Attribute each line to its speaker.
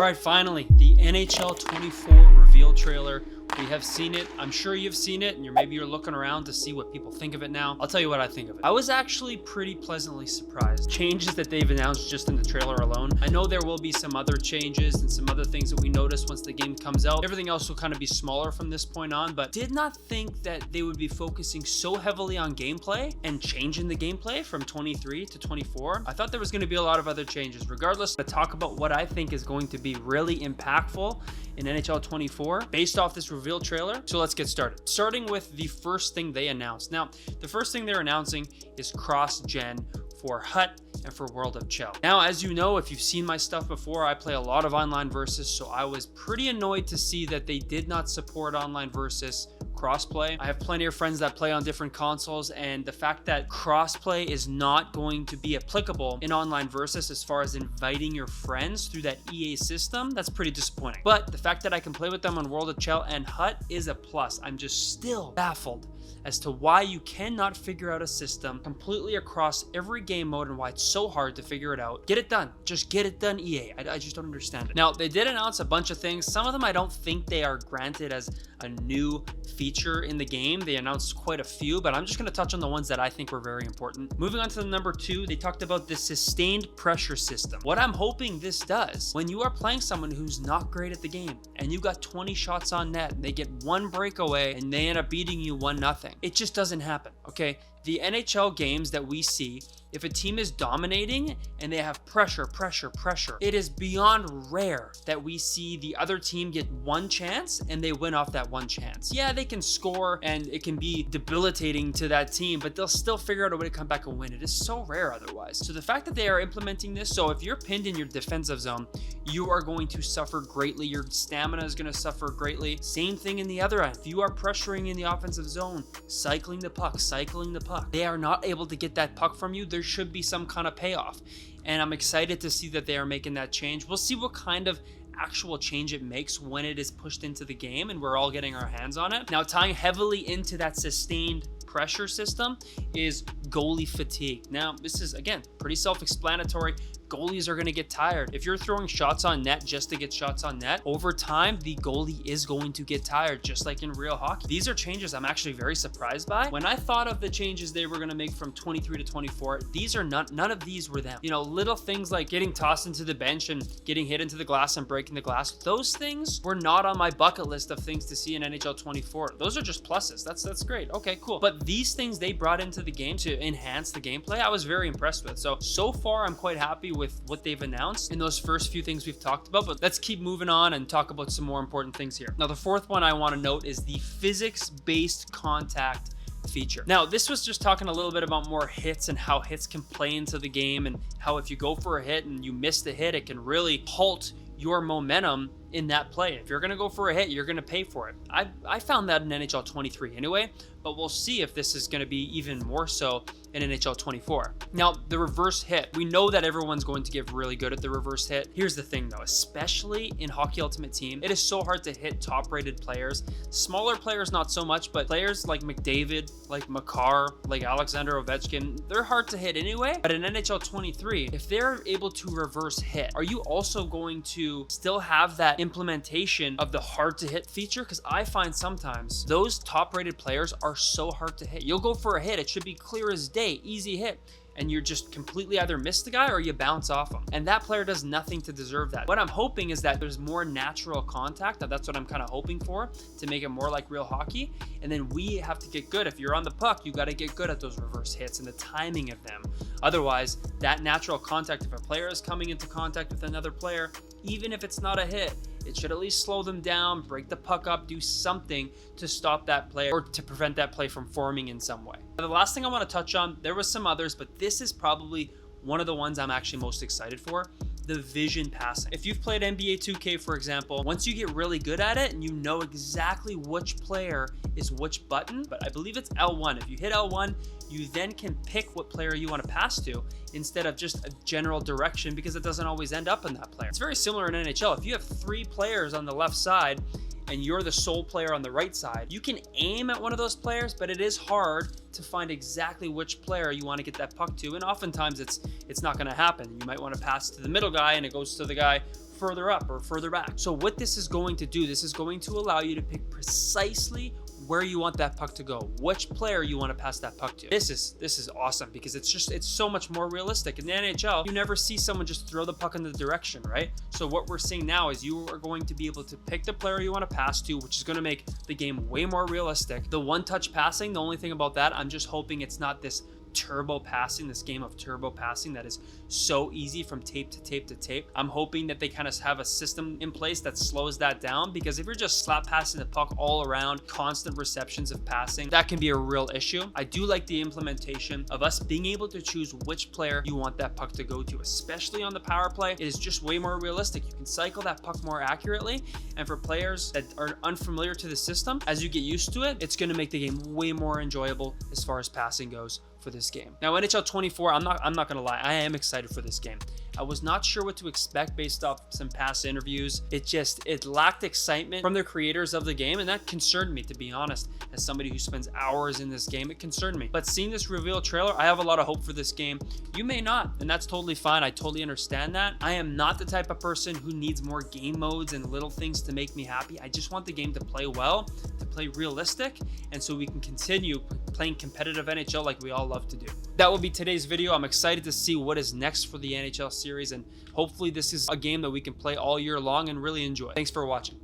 Speaker 1: right, finally, the NHL 24 reveal trailer. We have seen it. I'm sure you've seen it, and maybe you're looking around to see what people think of it now. I'll tell you what I think of it. I was actually pretty pleasantly surprised. Changes that they've announced just in the trailer alone. I know there will be some other changes and some other things that we notice once the game comes out. Everything else will kind of be smaller from this point on, but did not think that they would be focusing so heavily on gameplay and changing the gameplay from 23 to 24. I thought there was going to be a lot of other changes. Regardless, to talk about what I think is going to be really impactful in NHL 24 based off this reveal trailer. So let's get started. Starting with the first thing they announced. Now, the first thing they're announcing is cross-gen for HUT and for World of Chell. Now, as you know, if you've seen my stuff before, I play a lot of online versus, so I was pretty annoyed to see that they did not support online versus crossplay. I have plenty of friends that play on different consoles, and the fact that crossplay is not going to be applicable in online versus as far as inviting your friends through that EA system, that's pretty disappointing. But the fact that I can play with them on World of Chell and HUT is a plus. I'm just still baffled as to why you cannot figure out a system completely across every game mode and why it's so hard to figure it out. Get it done. Just get it done, EA. I just don't understand it. Now, they did announce a bunch of things. Some of them I don't think they are granted as a new feature in the game. They announced quite a few, but I'm just going to touch on the ones that I think were very important. Moving on to the number 2, they talked about the sustained pressure system. What I'm hoping this does, when you are playing someone who's not great at the game and you got 20 shots on net and they get one breakaway and they end up beating you 1-0, it just doesn't happen, okay? The NHL games that we see, if a team is dominating and they have pressure, it is beyond rare that we see the other team get one chance and they win off that one chance. Yeah, they can score and it can be debilitating to that team, but they'll still figure out a way to come back and win. It is so rare otherwise. So the fact that they are implementing this, so if you're pinned in your defensive zone, you are going to suffer greatly. Your stamina is going to suffer greatly. Same thing in the other end. If you are pressuring in the offensive zone, cycling the puck, they are not able to get that puck from you. There should be some kind of payoff. And I'm excited to see that they are making that change. We'll see what kind of actual change it makes when it is pushed into the game and we're all getting our hands on it. Now, tying heavily into that sustained pressure system is goalie fatigue. Now, this is, again, pretty self-explanatory. Goalies are going to get tired. If you're throwing shots on net just to get shots on net, over time, the goalie is going to get tired, just like in real hockey. These are changes I'm actually very surprised by. When I thought of the changes they were going to make from 23 to 24, these are none of these were them. You know, little things like getting tossed into the bench and getting hit into the glass and breaking the glass, those things were not on my bucket list of things to see in NHL 24. Those are just pluses. That's great. Okay, cool. But these things they brought into the game to enhance the gameplay, I was very impressed with. So far, I'm quite happy with what they've announced in those first few things we've talked about, but let's keep moving on and talk about some more important things here. Now, the fourth one I want to note is the physics-based contact feature. Now, this was just talking a little bit about more hits and how hits can play into the game and how if you go for a hit and you miss the hit, it can really halt your momentum in that play. If you're going to go for a hit, you're going to pay for it. I found that in NHL 23 anyway, but we'll see if this is going to be even more so in NHL 24. Now, the reverse hit. We know that everyone's going to get really good at the reverse hit. Here's the thing though, especially in Hockey Ultimate Team, it is so hard to hit top-rated players. Smaller players, not so much, but players like McDavid, like Makar, like Alexander Ovechkin, they're hard to hit anyway. But in NHL 23, if they're able to reverse hit, are you also going to still have that implementation of the hard to hit feature? Because I find sometimes those top-rated players are so hard to hit. You'll go for a hit, it should be clear as day, easy hit, and you're just completely either miss the guy or you bounce off him. And that player does nothing to deserve that. What I'm hoping is that there's more natural contact. That's what I'm kind of hoping for, to make it more like real hockey. And then we have to get good. If you're on the puck, you got to get good at those reverse hits and the timing of them. Otherwise, that natural contact, if a player is coming into contact with another player, even if it's not a hit, it should at least slow them down, break the puck up, do something to stop that play or to prevent that play from forming in some way. Now, the last thing I want to touch on, there was some others, but this is probably one of the ones I'm actually most excited for. The vision passing. If you've played NBA 2K, for example, once you get really good at it and you know exactly which player is which button, but I believe it's L1. If you hit L1, you then can pick what player you want to pass to instead of just a general direction, because it doesn't always end up in that player. It's very similar in NHL. If you have 3 players on the left side and you're the sole player on the right side, you can aim at one of those players, but it is hard to find exactly which player you want to get that puck to, and oftentimes it's not going to happen. You might want to pass to the middle guy and it goes to the guy further up or further back. So what this is going to do, this is going to allow you to pick precisely where you want that puck to go, which player you want to pass that puck to. This is awesome because it's so much more realistic. In the NHL, you never see someone just throw the puck in the direction, right? So what we're seeing now is you are going to be able to pick the player you want to pass to, which is going to make the game way more realistic. The one-touch passing, the only thing about that, I'm just hoping it's not this turbo passing, this game of turbo passing that is so easy from tape to tape to tape. I'm hoping that they kind of have a system in place that slows that down, because if you're just slap passing the puck all around, constant receptions of passing, that can be a real issue. I do like the implementation of us being able to choose which player you want that puck to go to, especially on the power play. It is just way more realistic. You can cycle that puck more accurately, and for players that are unfamiliar to the system, as you get used to it, it's going to make the game way more enjoyable as far as passing goes for this game. Now, NHL 24, I'm not gonna lie, I am excited for this game. I was not sure what to expect based off some past interviews. It lacked excitement from the creators of the game, and that concerned me, to be honest. As somebody who spends hours in this game, it concerned me. But seeing this reveal trailer, I have a lot of hope for this game. You may not, and that's totally fine. I totally understand that. I am not the type of person who needs more game modes and little things to make me happy. I just want the game to play well, to play realistic, and so we can continue playing competitive NHL like we all love to do. That will be today's video. I'm excited to see what is next for the NHL series, and hopefully this is a game that we can play all year long and really enjoy. Thanks for watching.